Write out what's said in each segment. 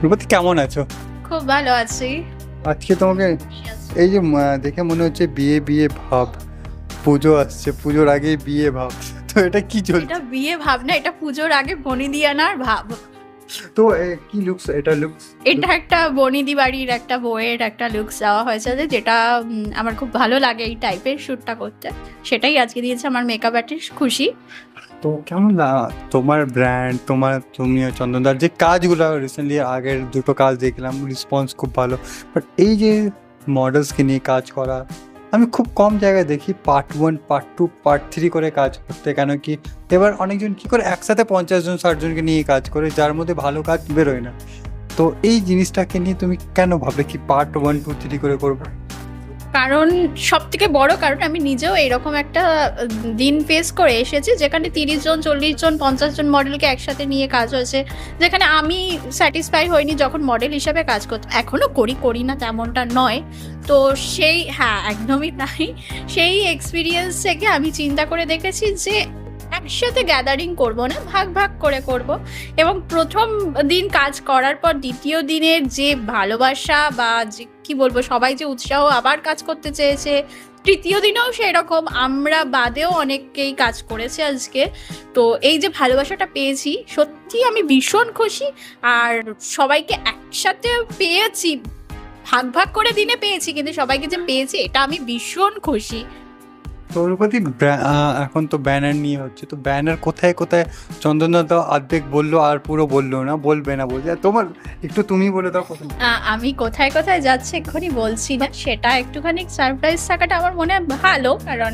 রূপতি কেমন আছো? খুব ভালো আছি। আজকে তোমাকে এই যে দেখে মনে হচ্ছে বিয়ে বিয়ে ভাব, পুজো আসছে, পুজোর আগেই বিয়ে ভাব, তো এটা কি চলছে? এটা বিয়ে ভাব না, এটা পুজোর আগে বনিদিয়ানার ভাব। তো কি লুকস এটা? এটা একটা বনিদি বাড়ির একটা বউয়ের একটা লুকস দেওয়া হয়েছে, যেটা আমার খুব ভালো লাগে এই টাইপের শ্যুটটা করতে। সেটাই আজকে দিয়েছে আমার মেকআপ আর্টিস্ট খুশি। তো কেমন তোমার ব্র্যান্ড, তুমি চন্দনদার যে কাজগুলো রিসেন্টলি আগের দুটো কাজ দেখলাম, রেসপন্স খুব ভালো, বাট এই যে মডেলসকে নিয়ে কাজ করা আমি খুব কম জায়গায় দেখি, পার্ট 1 পার্ট 2 পার্ট 3 করে কাজ করতে। কেন কি এবার অনেকজন কি করে একসাথে 50 জন 60 জনকে নিয়ে কাজ করে, যার মধ্যে ভালো কাজ বেরোয় না। তো এই জিনিসটাকে নিয়ে তুমি কেন ভাবলে কি পার্ট 1 2 3 করে করবো? কারণ সব থেকে বড় কারণ, আমি নিজেও এরকম একটা দিন ফেস করে এসেছি যেখানে 30 জন 40 জন 50 জন মডেলকে একসাথে নিয়ে কাজ হয়েছে, যেখানে আমি স্যাটিসফাই হইনি যখন মডেল হিসাবে কাজ করতাম। এখনও করি না তেমনটা নয়। তো সেই একদমই তাই। সেই এক্সপিরিয়েন্স থেকে আমি চিন্তা করে দেখেছি যে একসাথে গ্যাদারিং করব না, ভাগ ভাগ করে করব। এবং প্রথম দিন কাজ করার পর দ্বিতীয় দিনের যে ভালোবাসা বা যে কি বলবো, সবাই যে উৎসাহ আবার কাজ করতে চেয়েছে, তৃতীয় দিনেও সেরকম, আমরা বাদেও অনেককেই কাজ করেছে আজকে। তো এই যে ভালোবাসাটা পেয়েছি, সত্যি আমি ভীষণ খুশি। আর সবাইকে একসাথে পেয়েছি, ভাগ ভাগ করে দিনে পেয়েছি, কিন্তু সবাইকে যে পেয়েছি এটা আমি ভীষণ খুশি। রঘুপতি, এখন তো ব্যানার নিয়ে হচ্ছে, তো ব্যানার কোথায় কোথায়? চন্দনদা তো অর্ধেক বললো আর পুরো বললো না, বলবে না বলছে, তোমার একটু তুমি বলে দাও কোথায়। আমি কোথায় কোথায় যাচ্ছে এক্ষুনি বলছি না, সেটা একটুখানি সারপ্রাইজ থাকাটা আমার মনে হয় ভালো, কারণ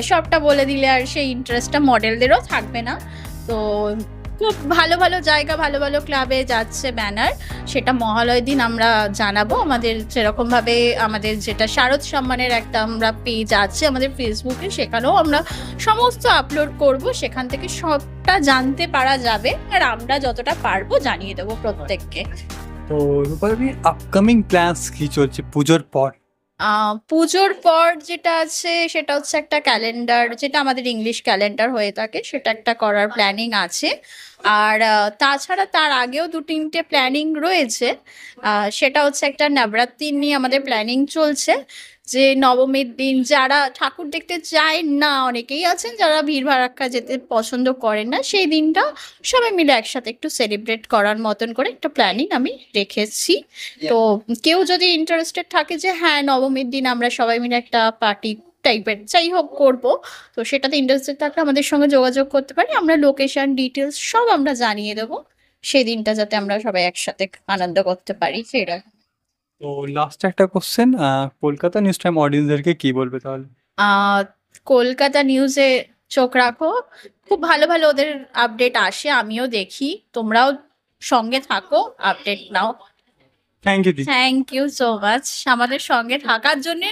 সবটা বলে দিলে আর সেই ইন্টারেস্টটা মডেলদেরও থাকবে না। তো খুব ভালো ভালো জায়গা, ভালো ভালো ক্লাবে যাচ্ছে ব্যানার, সেটা মহালয় দিন আমরা জানাবো। আমাদের সেরকমভাবে আমাদের যেটা শারদ সম্মানের একটা আমরা পেজ আছে আমাদের ফেসবুকে, সেখানেও আমরা সমস্ত আপলোড করব, সেখান থেকে সবটা জানতে পারা যাবে, আর আমরা যতটা পারবো জানিয়ে দেবো প্রত্যেককে। তো রূপালী, আপকামিং প্ল্যানস কি চলছে পুজোর পর? পুজোর পর যেটা আছে সেটা হচ্ছে একটা ক্যালেন্ডার, যেটা আমাদের ইংলিশ ক্যালেন্ডার হয়ে থাকে, সেটা একটা করার প্ল্যানিং আছে। আর তাছাড়া তার আগেও 2-3টে প্ল্যানিং রয়েছে। সেটা হচ্ছে একটা নবরাত্রি নিয়ে আমাদের প্ল্যানিং চলছে, যে নবমীর দিন যারা ঠাকুর দেখতে যায় না, অনেকেই আছেন যারা ভিড় ভাড়াক্কা যেতে পছন্দ করেন না, সেই দিনটা সবাই মিলে একসাথে একটু সেলিব্রেট করার মতন করে একটা প্ল্যানিং আমি রেখেছি। তো কেউ যদি ইন্টারেস্টেড থাকে যে হ্যাঁ নবমীর দিন আমরা সবাই মিলে একটা পার্টি টাইপের যাই হোক করবো, তো সেটাতে ইন্টারেস্টেড থাকলে আমাদের সঙ্গে যোগাযোগ করতে পারি। আমরা লোকেশন ডিটেলস সব আমরা জানিয়ে দেবো, সেই দিনটা যাতে আমরা সবাই একসাথে আনন্দ করতে পারি সেটা। তো লাস্ট একটা কোশ্চেন, কলকাতা নিউজ টাইম অডিয়েন্সদেরকে কি বলবে তাহলে? কলকাতা নিউজে চোখ রাখো, খুব ভালো ভালো ওদের আপডেট আসে, আমিও দেখি, তোমরাও সঙ্গে থাকো, আপডেট নাও। থ্যাংক ইউ সো মাচ আমাদের সঙ্গে থাকার জন্য।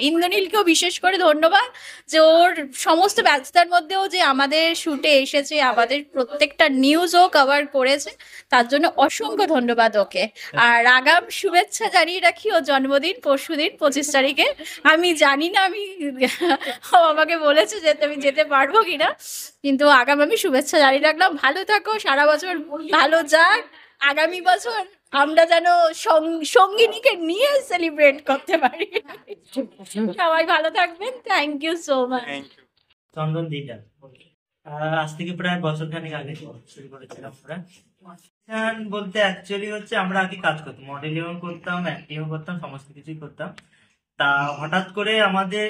ইন্দ্রনীলকেও বিশেষ করে ধন্যবাদ, যে ওর সমস্ত ব্যস্ততার মধ্যেও যে আমাদের শুটে এসেছে, আমাদের প্রত্যেকটা নিউজও কভার করেছে, তার জন্য অসংখ্য ধন্যবাদ ওকে। আর আগাম শুভেচ্ছা জানিয়ে রাখি, ও জন্মদিন পরশুদিন 25 তারিখে। আমি জানি না ও আমাকে বলেছে যে তুমি যেতে পারবো কিনা, কিন্তু আগাম আমি শুভেচ্ছা জানিয়ে রাখলাম। ভালো থাকো, সারা বছর ভালো যাক, আগামী বছর আমরা যেন সঙ্গিনীকে নিয়ে সেলিব্রেট করতে পারি। সবাই ভালো থাকবেন, থ্যাংক ইউ সো মাচ। চন্দন দিটা আজ থেকে প্রায় বছর খানিক আগে শুরু করেছিলাম আমরা। বলতে অ্যাকচুয়ালি হচ্ছে আমরা আগে কাজ করতাম, মডেলিংও করতাম, অ্যাক্টিংও করতাম, সমস্ত কিছুই করতাম। তা হঠাৎ করে আমাদের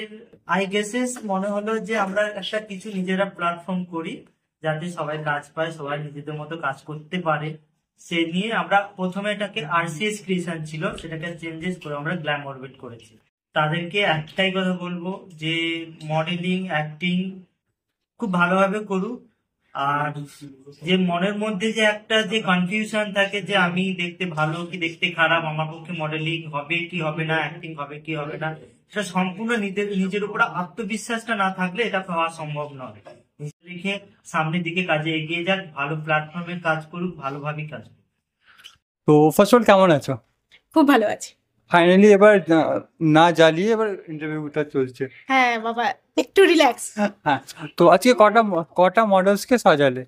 মনে হলো যে আমরা একটা কিছু নিজেরা প্ল্যাটফর্ম করি, যাতে সবাই কাজ পায়, সবাই নিজেদের মতো কাজ করতে পারে। সে নিয়ে আমরা প্রথমে এটাকে আরসিএস ক্রিয়েশন ছিল, সেটাকে চেঞ্জেস করে আমরা গ্ল্যাম অরবিট করেছি। তাদেরকে একটাই কথা বলবো যে মডেলিং অ্যাক্টিং খুব ভালোভাবে করুক। আর যে মনের মধ্যে যে একটা যে কনফিউশন থাকে যে আমি দেখতে ভালো কি দেখতে খারাপ, আমার পক্ষে মডেলিং হবে কি হবে না, অ্যাক্টিং হবে কি হবে না, সেটা সম্পূর্ণ নিজের উপর আত্মবিশ্বাসটা না থাকলে এটা পাওয়া সম্ভব নয়। লিখে সামনের দিকে কাজে এগিয়ে যাক, ভালো প্ল্যাটফর্মে কাজ করুক, ভালোভাবে কাজ করুক। তো ফার্স্ট অল কেমন আছো? খুব ভালো আছি। ফাইনালি এবার না জ্বালিয়ে এবার ইন্টারভিউটা চলছে। হ্যাঁ বাবা, একটু রিল্যাক্স। হ্যাঁ, তো আজকে কটা মডেলসকে সাজালে?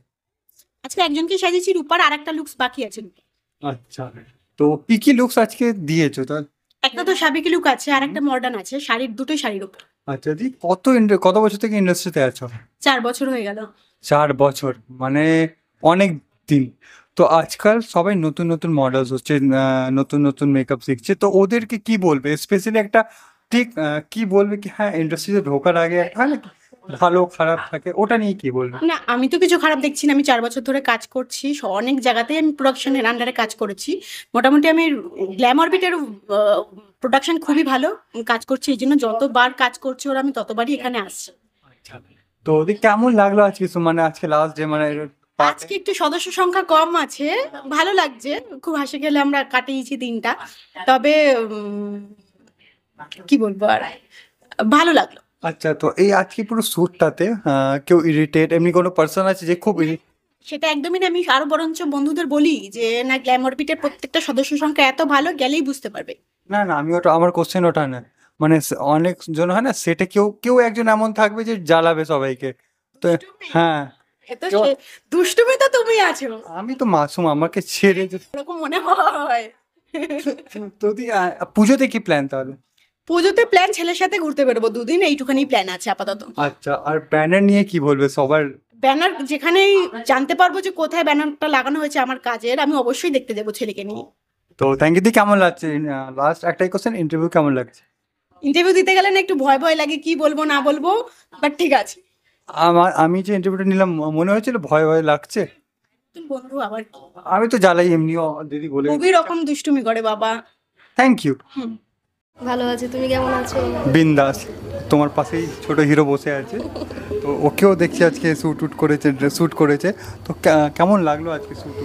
আজকে একজনকে সাজিয়েছি রূপার, আর একটা লুকস বাকি আছে। আচ্ছা, তো কি কি লুকস আজকে দিয়েছো তার? একটা তো সাবেকি লুক আছে আর একটা মডার্ন আছে, শাড়ির দুটোই শাড়ির উপর। আচ্ছা দি, কত বছর থেকে ইন্ডাস্ট্রিতে আছো? 4 বছর হয়ে গেল। 4 বছর, মানে অনেক দিন। তো আজকাল সবাই নতুন নতুন মডেলস হচ্ছে, নতুন নতুন মেকআপ শিখছে, তো ওদেরকে কি বলবে স্পেশালি একটা ঠিক কি বলবে কি হ্যাঁ ইন্ডাস্ট্রিতে ঢোকার আগে হয় না ভালো খারাপ থাকে, ওটা নিয়ে কি বলবে? না, আমি তো কিছু খারাপ দেখছি না। আমি 4 বছর ধরে কাজ করছি, অনেক জায়গাতেই আমি প্রোডাকশনের আন্ডারে কাজ করেছি। মোটামুটি আমি গ্ল্যামরবিটের প্রোডাকশন খুবই ভালো কাজ করছি, এই জন্য যতবার কাজ করছি ওরা আমি ততবারই এখানে আসছি। আচ্ছা, তো ওদের কেমন লাগলো আজকে মানে আজকে লাস্ট ডে মানে আজকে একটু সদস্য সংখ্যা কম আছে, ভালো লাগছে, খুব হাসি খেলে আমরা কাটিয়েছি দিনটা। তবে কি বলবো আর, ভালো লাগলো। আচ্ছা, তো এই আজকে পুরো শ্যুটটাতে কেউ ইরিটেট এমনি কোনো পার্সন আছে যে খুব সেটা একদমই না। আমি আরো বরঞ্চ বন্ধুদের বলি যে না, গ্ল্যামরবিটের প্রত্যেকটা সদস্য সংখ্যা এত ভালো, গেলেই বুঝতে পারবে। না না, আমি ওটা আমার কোশ্চেন ওটা না, মানে অনেক জন হয় না সেটা কেউ কেউ একজন এমন থাকবে যে জ্বালাবে সবাইকে, তো হ্যাঁ এত দুষ্টুমি তো তুমি আছো, আমি তো মাসুম, আমাকে ছেড়ে এরকম মনে হয়। তো পুজোতে কি প্ল্যান তাহলে? পুজোতে প্ল্যান, ছেলের সাথে ঘুরতে বেরোবো 2 দিন, এইটুখানি প্ল্যান আছে আপাতত। আচ্ছা, আর ব্যানার নিয়ে কি বলবে সবার? ব্যানার যেখানেই জানতে পারবো যে কোথায় ব্যানারটা লাগানো হয়েছে আমার কাজের, আমি অবশ্যই দেখতে যাবো ছেলেকে নিয়ে। তো থ্যাংক ইউ দি, কেমন লাগছে? লাস্ট একটাই কোশ্চেন, ইন্টারভিউ কেমন লাগছে? ইন্টারভিউ দিতে গেলে না একটু ভয় ভয় লাগে, কি বলবো না বলবো, বাট ঠিক আছে। আমি যে ইন্টারভিউটা নিলাম মনে হয়েছিল ভয় ভয় লাগছে। তুমি বন্ধু আবার কি? আমি তো জ্বালাই এমনিও, দিদি বলে। খুবই রকম দুষ্টুমি করে বাবা। Thank you. ভালো আছি, তুমি কেমন আছো? বিন্দাস, তোমার পাশেই ছোট হিরো বসে আছে, তো ওকেও দেখছি আজকে শ্যুট করেছে, তো কেমন লাগলো আজকে শ্যুট?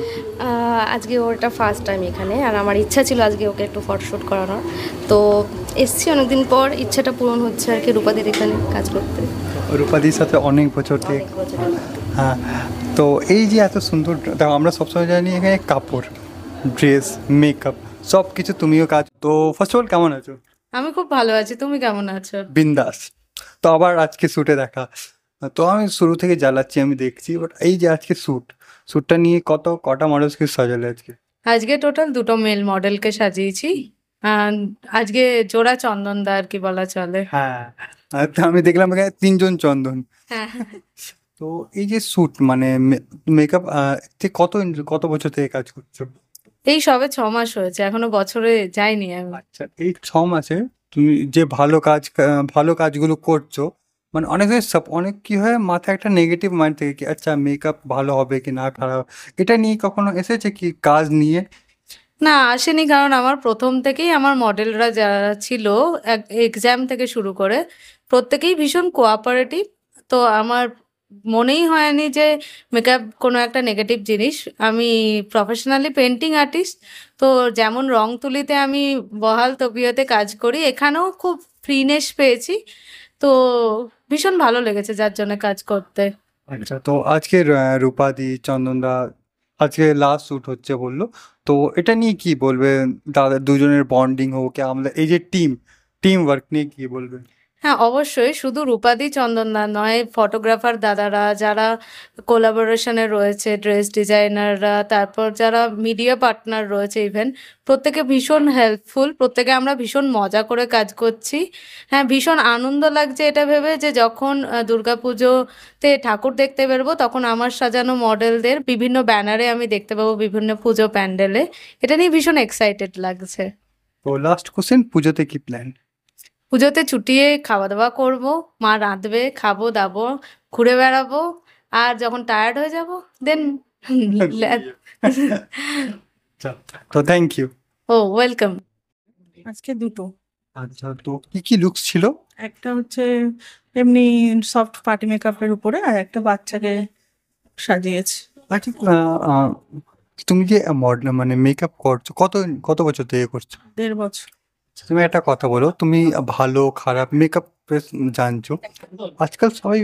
আজকে ওর এটা ফার্স্ট টাইম এখানে, আর আমার ইচ্ছা ছিল আজকে ওকে একটু ফটোশ্যুট করানোর, তো এসছি অনেকদিন পর, ইচ্ছাটা পূরণ হচ্ছে আর কি, রূপাদির এখানে কাজ করতে। রূপাদির সাথে অনেক বছর থেকে। অনেক বছর। হ্যাঁ, তো এই যে এত সুন্দর, দেখো আমরা সবসময় জানি এখানে কাপড়, ড্রেস, মেকআপ সব কিছু, তুমিও কাজ, তো ফার্স্ট অফ অল কেমন আছো? আমি খুব ভালো আছি, তুমি কেমন আছো? বিন্দাস। তো আবার আজকে শ্যুটে দেখা, তো আমি শুরু থেকে জ্বালাচ্ছি আমি দেখছি, বাট এই যে আজকে শ্যুটটা নিয়ে কটা মডেলসকে সাজালে আজকে? আজকে টোটাল 2টো মেল মডেলকে সাজিয়েছি। আজকে জোড়া চন্দনদা আর কি বলা চলে। হ্যাঁ, আর তো আমি দেখলাম এখানে 3জন চন্দন। হ্যাঁ, তো এই যে শ্যুট মানে মেকআপ কত বছর থেকে কাজ করছো? এই সবে 6 মাস হয়েছে, এখনো বছরে যাইনি আমি। আচ্ছা, এই 6 মাসে তুমি যে ভালো কাজগুলো করছো, মানে অনেক কি হয় মাথায় একটা নেগেটিভ মাইন্ড থেকে কি আচ্ছা মেকআপ ভালো হবে কি না খারাপ, এটা নিয়ে কখনো এসেছে কি কাজ নিয়ে? না, আসেনি, কারণ আমার প্রথম থেকেই আমার মডেলরা যারা ছিল এক্সাম থেকে শুরু করে প্রত্যেকেই ভীষণ কোঅপারেটিভ। তো আমার মনেই হয়নি যে মেকআপ কোনো একটা নেগেটিভ জিনিস। আমি প্রফেশনালি পেন্টিং আর্টিস্ট, তো যেমন রং তুলিতে আমি বহাল তবিয়তে কাজ করি, এখানেও খুব ফ্রিনেস পেয়েছি, তো ভীষণ ভালো লেগেছে যার জন্য কাজ করতে। আচ্ছা, তো আজকে রূপাদি চন্দনদা আজকে লাস্ট শ্যুট হচ্ছে বললো, তো এটা নিয়ে কি বলবে? দাদা দুজনের বন্ডিং হোক, আমরা এই যে টিম ওয়ার্ক নিয়ে কি বলবে? হ্যাঁ, অবশ্যই, শুধু রূপাদি চন্দনদা নয়, ফটোগ্রাফার দাদারা যারা কোলাবোরেশনে রয়েছে, ড্রেস ডিজাইনাররা, তারপর যারা মিডিয়া পার্টনার রয়েছে, ইভেন প্রত্যেকে ভীষণ হেল্পফুল, প্রত্যেকে আমরা ভীষণ মজা করে কাজ করছি। হ্যাঁ, ভীষণ আনন্দ লাগছে এটা ভেবে যে যখন দুর্গাপুজোতে ঠাকুর দেখতে বেরোবো তখন আমার সাজানো মডেলদের বিভিন্ন ব্যানারে আমি দেখতে পাবো, বিভিন্ন পুজো প্যান্ডেলে। এটা নিয়ে ভীষণ এক্সাইটেড লাগছে। তো লাস্ট কোশ্চেন, পুজোতে কি প্ল্যান? পুজোতে চুটিয়ে খাওয়া দাওয়া করব, মা রাঁধবে, খাবো দাবো, ঘুরে বেড়াবো, আর যখন টায়ার্ড হয়ে যাব দেন। আচ্ছা, তো থ্যাংক ইউ। O, welcome. আজকে 2টো। আচ্ছা, তো কি লুকস ছিল? একটা হচ্ছে এমনি সফট পার্টি মেকআপের উপরে, আর একটা বাচ্চাকে সাজিয়েছি। আচ্ছা, তুমি যে মডেল মানে মেকআপ করছো কত বছর থেকে করছো? 1.5 বছর। তুমি একটা কথা বলো, তুমি ভালো খারাপ মেকআপ জানছো, আজকাল সবাই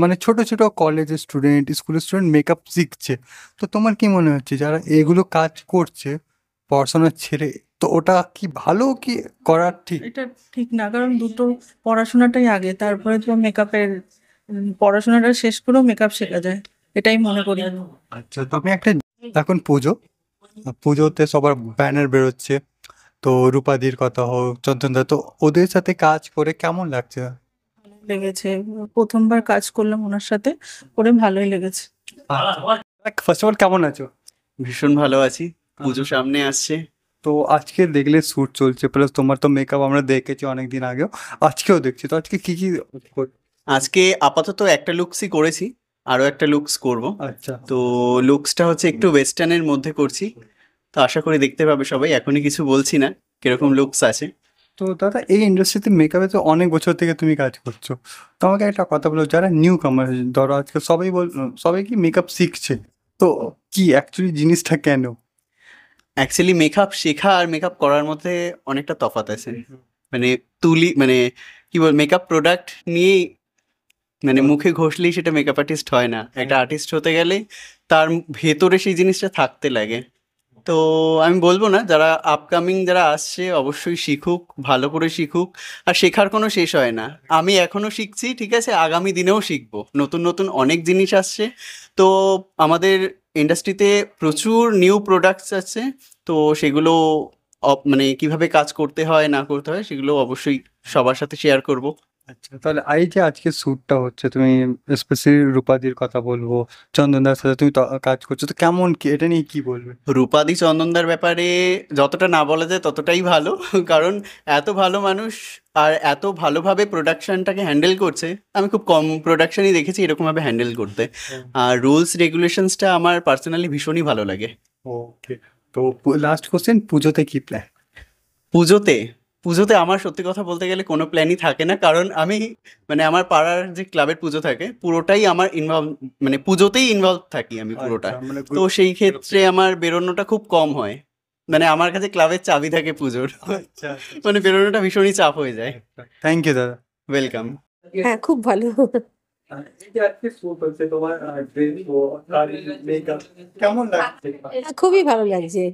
মানে ছোট ছোট কলেজের স্টুডেন্ট, স্কুলের স্টুডেন্ট মেকআপ শিখছে, তো তোমার কি মনে হচ্ছে যারা এগুলো কাজ করছে পড়াশোনা ছেড়ে, তো ওটা কি ভালো কি করার ঠিক? এটা ঠিক না, কারণ দুটো পড়াশোনাটাই আগে, তারপরে তো মেকআপের পড়াশোনাটা শেষ করেও মেকআপ শেখা যায়, এটাই মনে করি। আচ্ছা, তো আমি একটা, এখন পুজো, পুজোতে সবার ব্যানার বেরোচ্ছে, তো রূপাদির কথা হোক, চন্দনদা, তো ওদের সাথে কাজ করে কেমন লাগছে? লেগেছে, প্রথমবার কাজ করলাম ওনার সাথে, করে ভালোই লেগেছে। ফার্স্ট অফ অল কেমন আছো? ভীষণ ভালো আছি। পুজো সামনে আসছে। তো আজকে দেখলে শ্যুট চলছে, প্লাস তোমার তো মেকআপ আমরা দেখেছি অনেকদিন আগেও, আজকেও দেখছি, তো আজকে কি কি আজকে আপাতত একটা লুকসই করেছি, আরো একটা লুকস করব। আচ্ছা, তো লুকসটা হচ্ছে একটু ওয়েস্টার্নের মধ্যে করছি, তো আশা করি দেখতে পাবে সবাই। এখনই কিছু বলছি না কিরকম লুকস আছে। তো দাদা এই ইন্ডাস্ট্রিতে মেকআপে তো অনেক বছর থেকে তুমি কাজ করছো, তো আমাকে একটা কথা বলো, যারা নিউ কামার, ধরো আজকে সবাই কি মেকআপ শিখছে, তো কি অ্যাকচুয়ালি জিনিসটা কেন? অ্যাকচুয়ালি মেকআপ শেখা আর মেকআপ করার মধ্যে অনেকটা তফাৎ আছে। মানে মানে কি বল, মেকআপ প্রোডাক্ট নিয়ে মানে মুখে ঘষলেই সেটা মেকআপ আর্টিস্ট হয় না। একটা আর্টিস্ট হতে গেলে তার ভেতরে সেই জিনিসটা থাকতে লাগে। তো আমি বলবো না, যারা আপকামিং যারা আসছে অবশ্যই শিখুক, ভালো করে শিখুক। আর শেখার কোনো শেষ হয় না। আমি এখনো শিখছি, ঠিক আছে, আগামী দিনেও শিখবো। নতুন নতুন অনেক জিনিস আসছে। তো আমাদের ইন্ডাস্ট্রিতে প্রচুর নিউ প্রোডাক্টস আছে, তো সেগুলো মানে কিভাবে কাজ করতে হয় না করতে হয় সেগুলো অবশ্যই সবার সাথে শেয়ার করব। আচ্ছা, তাহলে এই যে আজকে শ্যুটটা হচ্ছে, তুমি স্পেশালি রূপাদির কথা বলবো, চন্দনদার সাথে তুমি কাজ করছো, তো কেমন, কি এটা নিয়ে কি বলবে? রূপাদি চন্দনদার ব্যাপারে যতটা না বলা যায় ততটাই ভালো, কারণ এত ভালো মানুষ আর এত ভালোভাবে প্রোডাকশনটাকে হ্যান্ডেল করছে। আমি খুব কম প্রোডাকশনই দেখেছি এরকমভাবে হ্যান্ডেল করতে। আর রুলস রেগুলেশনসটা আমার পার্সোনালি ভীষণই ভালো লাগে। ওকে, তো লাস্ট কোশ্চেন, পুজোতে কি প্ল্যান? পুজোতে আমার সত্যি কথা বলতে গেলে কোনো প্ল্যানই থাকে না, কারণ আমি মানে আমার পাড়ার যে ক্লাবের পুজো থাকে পুরোটাই আমার ইনভলভ, মানে পুজোতেই ইনভলভ থাকি আমি পুরোটা। আচ্ছা, মানে তো সেই ক্ষেত্রে আমার বেরোনোটা খুব কম হয়। মানে আমার কাছে ক্লাবের চাবি থাকে পুজোর, আচ্ছা, মানে বেরোনোটা ভীষণই চাপ হয়ে যায়। থ্যাংক ইউ দাদা। ওয়েলকাম। হ্যাঁ, খুব ভালো। কেমন লাগছে? খুবই ভালো লাগছে,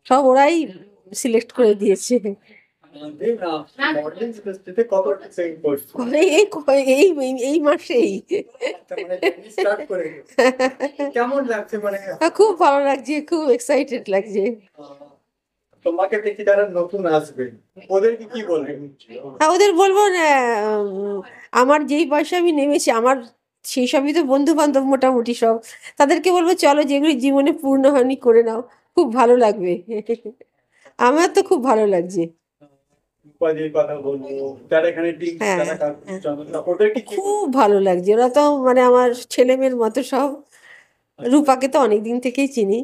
সব ওরাই সিলেক্ট করে দিয়েছে। এই এই এই মাসেই কেমন লাগছে মানে? খুব ভালো লাগছে, খুব এক্সাইটেড লাগছে। তোমাকে দেখি যারা নতুন আসবে ওদেরকে কি বলবেন? ওদের বলবো না, আমার যেই বয়সে আমি নেমেছি, আমার সেই সবই তো বন্ধু বান্ধব মোটামুটি সব, তাদেরকে বলবো চলো যেগুলি জীবনে পূর্ণ হয়নি করে নাও, খুব ভালো লাগবে। আমার তো খুব ভালো লাগছে। কথা বলবো, যারা এখানে টিম, হ্যাঁ, যারা কাজ করছে, ওদেরকে কি খুব ভালো লাগছে। ওরা তো মানে আমার ছেলে মেয়ের মতো সব। রূপাকে তো অনেকদিন থেকেই চিনি।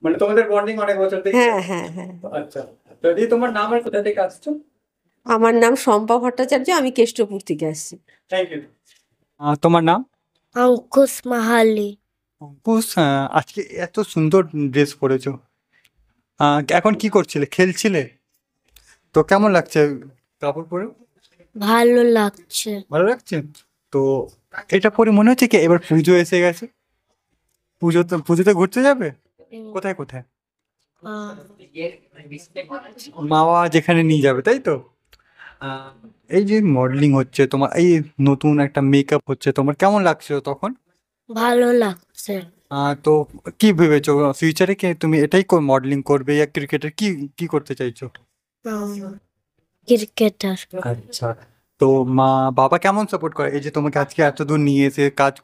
মানে তোমাদের বন্ডিং অনেক বছর থেকে? হ্যাঁ হ্যাঁ হ্যাঁ। আচ্ছা, যদি তোমার নাম আর কোথা থেকে আসছো? আমার নাম শম্পা ভট্টাচার্য, আমি কেষ্টপুর থেকে আসছি। Thank you. তোমার নাম? অঙ্কুশ মাহালি। অঙ্কুশ, আজকে এত সুন্দর ড্রেস পরেছো, এখন কি করছিলে, খেলছিলে? তো কেমন লাগছে কাপড় পরে? ভালো লাগছে। ভালো লাগছে। তো এটা পরে মনে হচ্ছে কি এবার পুজো এসে গেছে, পুজোতে ঘুরতে যাবে? কোথায় কোথায়? মাওয়া যেখানে নিয়ে যাবে, তাই তো? এই যে মডেলিং হচ্ছে তোমার, এই নতুন একটা মেকআপ হচ্ছে তোমার, কেমন লাগছে তখন? ভালো লাগছে। তো কি ভেবেছো ফিউচারে, কি তুমি এটাই মডেলিং করবে, ইয়া ক্রিকেটার, কি কি করতে চাইছো? ক্রিকেটার। আচ্ছা, তো মা বাবা কেমন সাপোর্ট করে, এই যে তোমাকে আজকে এত দূর নিয়ে এসে কাজ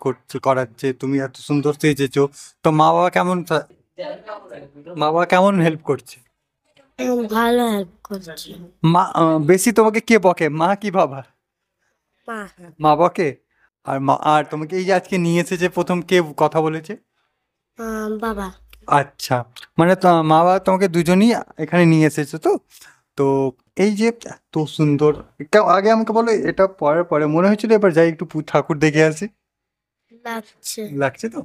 করাচ্ছে, তুমি এত সুন্দর সেজেছো, তো মা বাবা কেমন হেল্প করছে? ভালো হেল্প করছে। মা বেশি তোমাকে কে বকে, মা কি বাবা? মা। মা বকে। আর তোমাকে এই যে আজকে নিয়ে এসেছে, প্রথম কে কথা বলেছে? বাবা। আচ্ছা, মানে মা বাবা তোমাকে দুজনই এখানে নিয়ে এসেছে, তো তো এই যে এত সুন্দর, আগে আমাকে বলো, এটা পরে পরে মনে হয়েছিল এবার যাই একটু ঠাকুর দেখে আসি, লাগছে তো?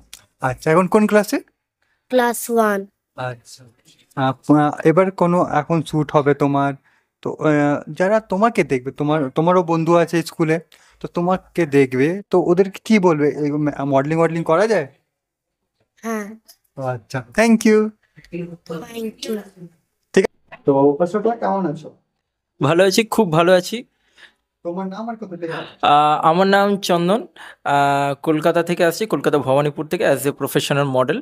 আচ্ছা, এখন কোন ক্লাসে? ক্লাস 1। আচ্ছা, এবার এখন শ্যুট হবে তোমার, তো যারা তোমাকে দেখবে, তোমারও বন্ধু আছে স্কুলে, তো তোমাকে দেখবে, তো ওদেরকে কি বলবে, মডেলিং করা যায়? হ্যাঁ। আচ্ছা, থ্যাংক ইউ। Thank you. ঠিক আছে, তো কেমন আছো? ভালো আছি, খুব ভালো আছি। তো তোমার নাম আর কোথা থেকে? আমার নাম চন্দন, কলকাতা থেকে আসছি, কলকাতা ভবানীপুর থেকে অ্যাজ এ প্রফেশনাল মডেল।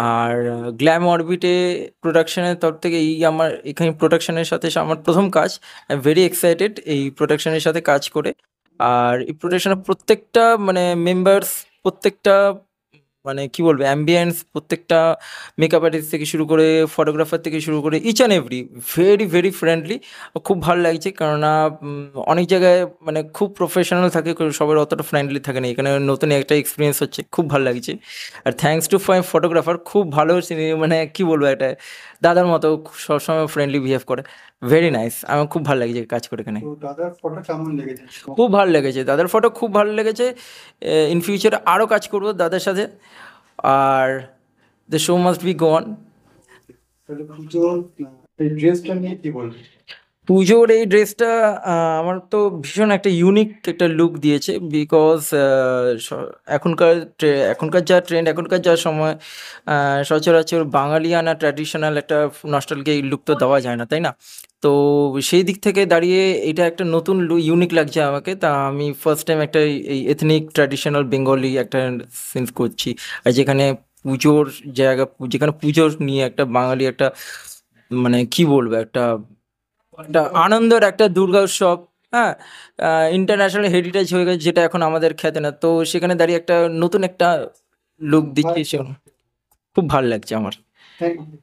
আর গ্ল্যাম অরবিটে প্রোডাকশনের তরফ থেকে আমার এখানে প্রোডাকশনের সাথে আমার প্রথম কাজ। আই এম ভেরি এক্সাইটেড এই প্রোডাকশনের সাথে কাজ করে। আর এই প্রোডাকশনের প্রত্যেকটা মানে মেম্বার্স, প্রত্যেকটা মানে কি বলবো অ্যাম্বিয়েন্স, প্রত্যেকটা মেকআপ আর্টিস্ট থেকে শুরু করে ফটোগ্রাফার থেকে শুরু করে each and every very very friendly. খুব ভালো লাগছে, কেননা অনেক জায়গায় মানে খুব প্রফেশনাল থাকে, সবার অতটা ফ্রেন্ডলি থাকে না। এখানে নতুন একটা এক্সপিরিয়েন্স হচ্ছে, খুব ভালো লাগছে। আর থ্যাঙ্কস টু মাই ফটোগ্রাফার, খুব ভালো মানে কি বলবো, একটা দাদার মতো সবসময় ফ্রেন্ডলি বিহেভ করে। ভেরি নাইস, আমার খুব ভালো লাগছে কাজ করে এখানে। তো দাদার ফটো কেমন লেগেছে? খুব ভালো লেগেছে দাদার ফটো, খুব ভালো লেগেছে। ইন ফিউচারে আরও কাজ করবো দাদার সাথে। Are the show must be go on. তাহলে পুজোর এই ড্রেসটা নিয়ে কি বলবে? পুজোর এই ড্রেসটা আমার তো ভীষণ একটা ইউনিক একটা লুক দিয়েছে, বিকজ এখনকার যা ট্রেন্ড, এখনকার যা সময়, সচরাচর বাঙালিয়ানা ট্র্যাডিশনাল একটা নস্টালজিয়া এই লুক তো দেওয়া যায় না, তাই না? তো সেই দিক থেকে দাঁড়িয়ে এটা একটা নতুন ইউনিক লাগছে আমাকে। তা আমি ফার্স্ট টাইম একটা এই এথনিক ট্র্যাডিশনাল বেঙ্গলি একটা সিন করছি। আর যেখানে পুজোর জায়গা, যেখানে পুজোর নিয়ে একটা বাঙালি একটা মানে কি বলবো, একটা একটা আনন্দের একটা দুর্গা উৎসব, হ্যাঁ, ইন্টারন্যাশনাল হেরিটেজ হয়ে গেছে, যেটা এখন আমাদের খ্যাতে না। তো সেখানে দাঁড়িয়ে একটা নতুন একটা লুক দিচ্ছি, খুব ভালো লাগছে আমার। Thank you.